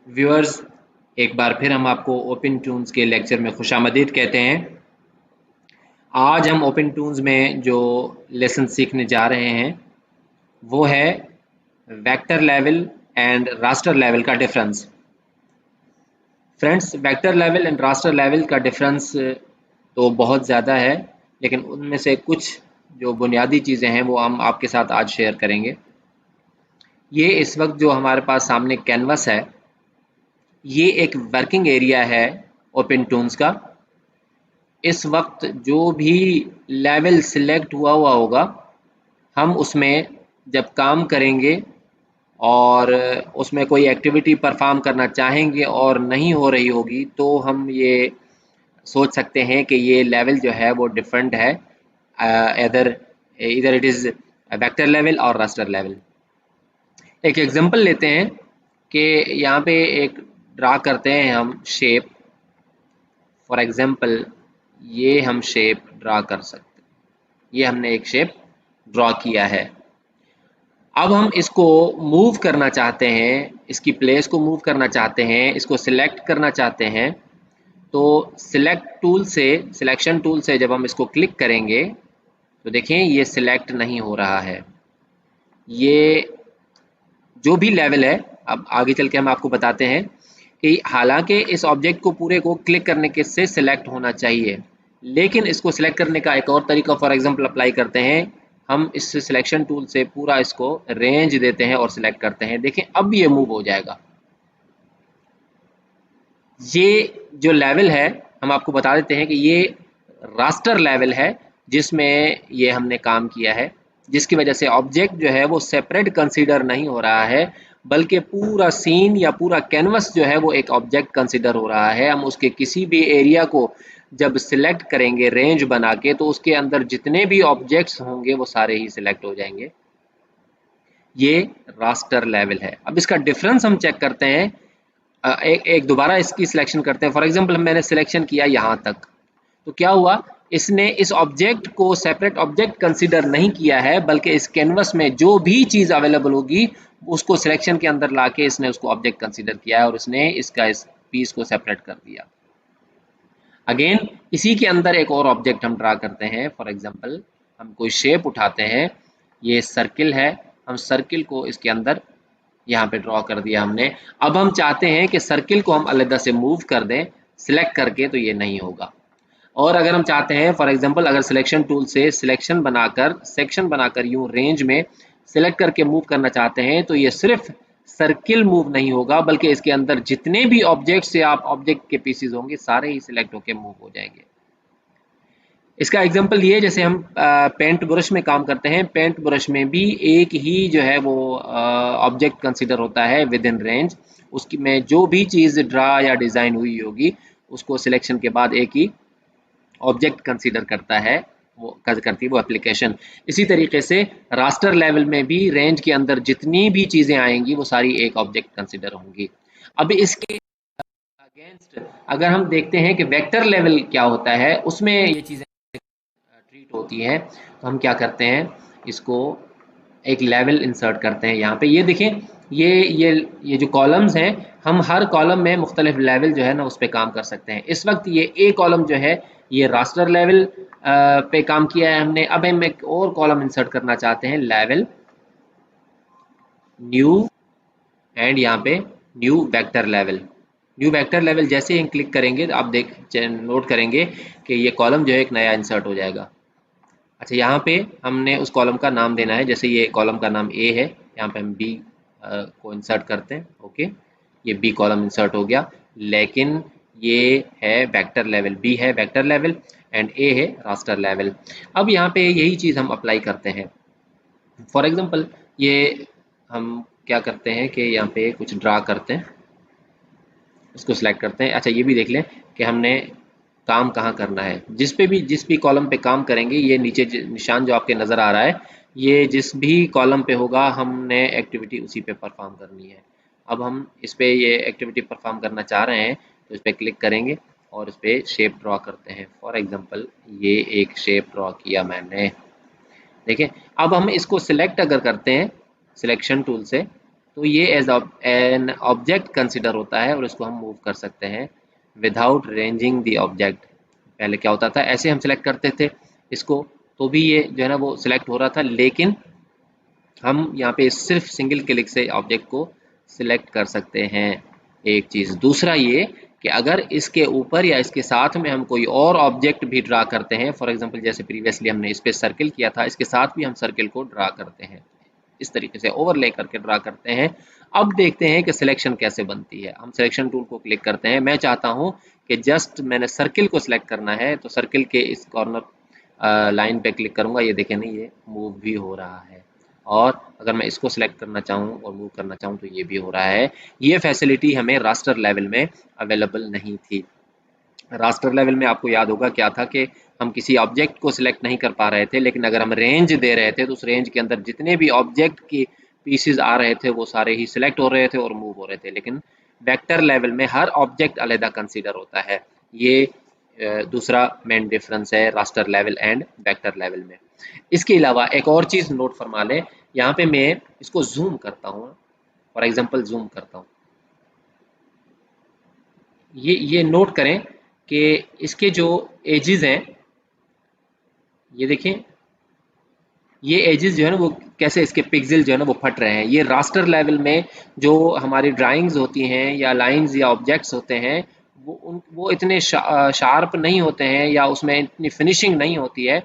Viewers, एक बार फिर हम आपको ओपन टून्स के लेक्चर में खुशामदीद कहते हैं। आज हम ओपन टून्स में जो लेसन सीखने जा रहे हैं वो है vector level and raster level का difference. Friends, vector level and raster level का डिफरेंस तो बहुत ज़्यादा है, लेकिन उनमें से कुछ जो बुनियादी चीज़ें हैं वो हम आपके साथ आज शेयर करेंगे। ये इस वक्त जो हमारे पास सामने कैनवस है, ये एक वर्किंग एरिया है ओपन टून्स का। इस वक्त जो भी लेवल सिलेक्ट हुआ होगा, हम उसमें जब काम करेंगे और उसमें कोई एक्टिविटी परफॉर्म करना चाहेंगे और नहीं हो रही होगी, तो हम ये सोच सकते हैं कि ये लेवल जो है वो डिफरेंट है। इधर इधर इट इज़ वेक्टर लेवल और रास्टर लेवल। एक एग्जांपल लेते हैं कि यहाँ पे एक ड्रा करते हैं हम शेप। फॉर एग्जांपल, ये हम शेप ड्रा कर सकते हैं। ये हमने एक शेप ड्रॉ किया है। अब हम इसको मूव करना चाहते हैं, इसकी प्लेस को मूव करना चाहते हैं, इसको सिलेक्ट करना चाहते हैं। तो सिलेक्शन टूल से जब हम इसको क्लिक करेंगे तो देखें ये सिलेक्ट नहीं हो रहा है। ये जो भी लेवल है, अब आगे चल के हम आपको बताते हैं कि हालांकि इस ऑब्जेक्ट को पूरे को क्लिक करने के से सिलेक्ट होना चाहिए, लेकिन इसको सिलेक्ट करने का एक और तरीका फॉर एग्जांपल अप्लाई करते हैं। हम इस सिलेक्शन टूल से पूरा इसको रेंज देते हैं और सिलेक्ट करते हैं। देखें अब ये मूव हो जाएगा। ये जो लेवल है, हम आपको बता देते हैं कि ये रास्टर लेवल है जिसमें ये हमने काम किया है, जिसकी वजह से ऑब्जेक्ट जो है वो सेपरेट कंसीडर नहीं हो रहा है, बल्कि पूरा सीन या पूरा कैनवस जो है वो एक ऑब्जेक्ट कंसीडर हो रहा है। हम उसके किसी भी एरिया को जब सिलेक्ट करेंगे रेंज बना के, तो उसके अंदर जितने भी ऑब्जेक्ट्स होंगे वो सारे ही सिलेक्ट हो जाएंगे। ये रास्टर लेवल है। अब इसका डिफरेंस हम चेक करते हैं। एक दोबारा इसकी सिलेक्शन करते हैं। फॉर एग्जांपल मैंने सिलेक्शन किया यहाँ तक, तो क्या हुआ, इसने इस ऑब्जेक्ट को सेपरेट ऑब्जेक्ट कंसीडर नहीं किया है, बल्कि इस कैनवस में जो भी चीज़ अवेलेबल होगी उसको सिलेक्शन के अंदर लाके इसने उसको ऑब्जेक्ट कंसीडर किया है और इसने इसका इस पीस को सेपरेट कर दिया। अगेन इसी के अंदर एक और ऑब्जेक्ट हम ड्रा करते हैं। फॉर एग्जांपल हम कोई शेप उठाते हैं, ये सर्किल है, हम सर्किल को इसके अंदर यहाँ पे ड्रॉ कर दिया हमने। अब हम चाहते हैं कि सर्किल को हम अलग से मूव कर दें सिलेक्ट करके, तो ये नहीं होगा। और अगर हम चाहते हैं फॉर एग्जांपल अगर सिलेक्शन टूल से सिलेक्शन बनाकर सेक्शन बनाकर यूं रेंज में सिलेक्ट करके मूव करना चाहते हैं, तो ये सिर्फ सर्किल मूव नहीं होगा, बल्कि इसके अंदर जितने भी ऑब्जेक्ट्स या ऑब्जेक्ट के पीसेस होंगे सारे ही सिलेक्ट होकर मूव हो जाएंगे। इसका एग्जांपल ये, जैसे हम पेंट ब्रश में काम करते हैं, पेंट ब्रश में भी एक ही जो है वो ऑब्जेक्ट कंसीडर होता है विद इन रेंज। उसकी में जो भी चीज़ ड्रा या डिज़ाइन हुई होगी उसको सिलेक्शन के बाद एक ही ऑब्जेक्ट कंसीडर करता है, वो करती है वो एप्लीकेशन। इसी तरीके से रास्टर लेवल में भी रेंज के अंदर जितनी भी चीज़ें आएंगी वो सारी एक ऑब्जेक्ट कंसीडर होंगी। अब इसके अगेंस्ट अगर हम देखते हैं कि वेक्टर लेवल क्या होता है, उसमें ये चीज़ें ट्रीट होती है, तो हम क्या करते हैं, इसको एक लेवल इंसर्ट करते हैं। यहाँ पे ये देखें, ये जो कॉलम्स हैं, हम हर कॉलम में मुख्तलिफ लेवल जो है ना उस पर काम कर सकते हैं। इस वक्त ये ए कॉलम जो है ये रास्टर लेवल पे काम किया है हमने। अब हम एक और कॉलम इंसर्ट करना चाहते हैं, लेवल न्यू, एंड यहाँ पे new vector level. New vector level जैसे ही हम क्लिक करेंगे तो आप नोट करेंगे कि ये कॉलम जो है एक नया इंसर्ट हो जाएगा। अच्छा, यहाँ पे हमने उस कॉलम का नाम देना है, जैसे ये कॉलम का नाम ए है, यहाँ पे हम बी को इंसर्ट करते हैं। ओके, ये बी कॉलम इंसर्ट हो गया, लेकिन ये है वेक्टर लेवल, बी है वेक्टर लेवल एंड ए है रास्टर लेवल। अब यहाँ पे यही चीज़ हम अप्लाई करते हैं। फॉर एग्जांपल ये हम क्या करते हैं कि यहाँ पे कुछ ड्रा करते हैं, इसको सिलेक्ट करते हैं। अच्छा, ये भी देख लें कि हमने काम कहाँ करना है। जिस भी कॉलम पे काम करेंगे, ये नीचे निशान जो आपके नज़र आ रहा है, ये जिस भी कॉलम पे होगा हमने एक्टिविटी उसी पे परफॉर्म करनी है। अब हम इस पे ये एक्टिविटी परफॉर्म करना चाह रहे हैं, तो इस पर क्लिक करेंगे और इस पर शेप ड्रॉ करते हैं। फॉर एग्जांपल ये एक शेप ड्रॉ किया मैंने। देखिए, अब हम इसको सिलेक्ट अगर करते हैं सिलेक्शन टूल से, तो ये एज एन ऑब्जेक्ट कंसिडर होता है और इसको हम मूव कर सकते हैं विदाउट रेंजिंग द ऑब्जेक्ट। पहले क्या होता था, ऐसे हम सिलेक्ट करते थे इसको तो भी ये जो है ना वो सिलेक्ट हो रहा था, लेकिन हम यहाँ पे सिर्फ सिंगल क्लिक से ऑब्जेक्ट को सिलेक्ट कर सकते हैं। एक चीज़, दूसरा ये कि अगर इसके ऊपर या इसके साथ में हम कोई और ऑब्जेक्ट भी ड्रा करते हैं, फॉर एग्जांपल जैसे प्रीवियसली हमने इस पे सर्किल किया था, इसके साथ भी हम सर्किल को ड्रा करते हैं, इस तरीके से ओवरले करके ड्रा करते हैं। अब देखते हैं कि सिलेक्शन कैसे बनती है। हम सिलेक्शन टूल को क्लिक करते हैं। मैं चाहता हूं कि जस्ट मैंने सर्किल को सिलेक्ट करना है, तो सर्किल के इस कॉर्नर लाइन पे क्लिक करूंगा। ये देखें नहीं, ये मूव भी हो रहा है। और अगर मैं इसको सिलेक्ट करना चाहूँ और मूव करना चाहूँ तो ये भी हो रहा है। ये फैसिलिटी हमें रास्टर लेवल में अवेलेबल नहीं थी। रास्टर लेवल में आपको याद होगा क्या था कि हम किसी ऑब्जेक्ट को सिलेक्ट नहीं कर पा रहे थे, लेकिन अगर हम रेंज दे रहे थे तो उस रेंज के अंदर जितने भी ऑब्जेक्ट के पीसेस आ रहे थे वो सारे ही सिलेक्ट हो रहे थे और मूव हो रहे थे। लेकिन वेक्टर लेवल में हर ऑब्जेक्ट अलग कंसीडर होता है। ये दूसरा मेन डिफरेंस है raster level and vector level में। इसके अलावा एक और चीज़ नोट फरमा लें, यहाँ पे मैं इसको जूम करता हूँ, फॉर एग्जांपल जूम करता हूँ। ये नोट करें कि इसके जो एजेस हैं, ये देखें, ये एजेस जो है ना वो कैसे इसके पिक्सल जो है ना वो फट रहे हैं। ये रास्टर लेवल में जो हमारी ड्राइंग्स होती हैं या लाइंस या ऑब्जेक्ट्स होते हैं वो इतने शार्प नहीं होते हैं या उसमें इतनी फिनिशिंग नहीं होती है।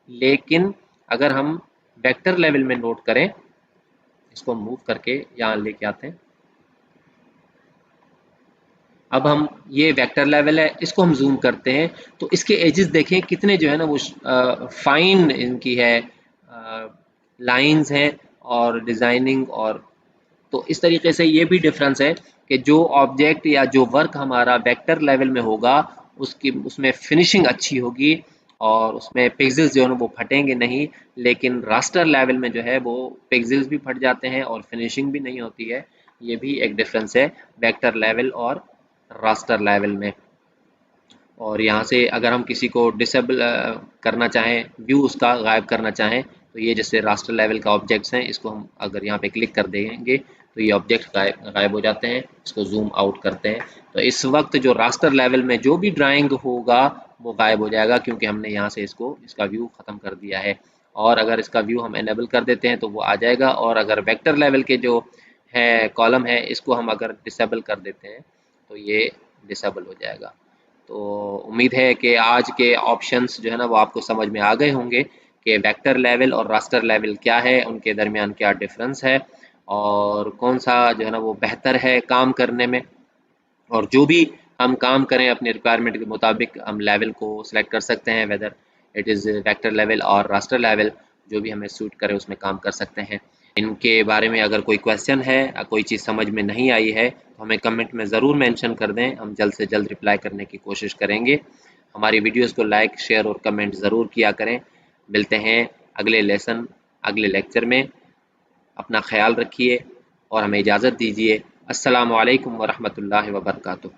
लेकिन अगर हम वेक्टर लेवल में नोट करें, इसको मूव करके यहाँ लेके आते हैं। अब हम, ये वेक्टर लेवल है, इसको हम जूम करते हैं तो इसके एजेस देखें कितने जो है ना वो फाइन इनकी है, लाइंस हैं और डिजाइनिंग। और तो इस तरीके से ये भी डिफरेंस है कि जो ऑब्जेक्ट या जो वर्क हमारा वेक्टर लेवल में होगा उसकी उसमें फिनिशिंग अच्छी होगी और उसमें पिक्सेल्स जो है ना वो फटेंगे नहीं। लेकिन रास्टर लेवल में जो है वो पिक्सेल्स भी फट जाते हैं और फिनिशिंग भी नहीं होती है। ये भी एक डिफरेंस है वेक्टर लेवल और रास्टर लेवल में। और यहाँ से अगर हम किसी को डिसेबल करना चाहें, व्यू उसका गायब करना चाहें, तो ये जैसे रास्टर लेवल का ऑब्जेक्ट्स हैं, इसको हम अगर यहाँ पे क्लिक कर देंगे तो ये ऑब्जेक्ट गायब हो जाते हैं। इसको जूम आउट करते हैं तो इस वक्त जो रास्टर लेवल में जो भी ड्राइंग होगा वो गायब हो जाएगा, क्योंकि हमने यहाँ से इसका व्यू ख़त्म कर दिया है। और अगर इसका व्यू हम एनेबल कर देते हैं तो वो आ जाएगा। और अगर वेक्टर लेवल के जो है कॉलम है, इसको हम अगर डिसेबल कर देते हैं तो ये डिसेबल हो जाएगा। तो उम्मीद है कि आज के ऑप्शंस जो है ना वो आपको समझ में आ गए होंगे कि वेक्टर लेवल और रास्टर लेवल क्या है, उनके दरमियान क्या डिफरेंस है और कौन सा जो है ना वो बेहतर है काम करने में। और जो भी हम काम करें अपने रिक्वायरमेंट के मुताबिक हम लेवल को सिलेक्ट कर सकते हैं, whether it is vector level और रास्टर लेवल, जो भी हमें सूट करे उसमें काम कर सकते हैं। इनके बारे में अगर कोई क्वेश्चन है या कोई चीज़ समझ में नहीं आई है तो हमें कमेंट में ज़रूर मेंशन कर दें, हम जल्द से जल्द रिप्लाई करने की कोशिश करेंगे। हमारी वीडियोस को लाइक, शेयर और कमेंट ज़रूर किया करें। मिलते हैं अगले लेसन, अगले लेक्चर में। अपना ख्याल रखिए और हमें इजाज़त दीजिए। अस्सलामु अलैकुम वरहमतुल्लाहि वबरकातुहू।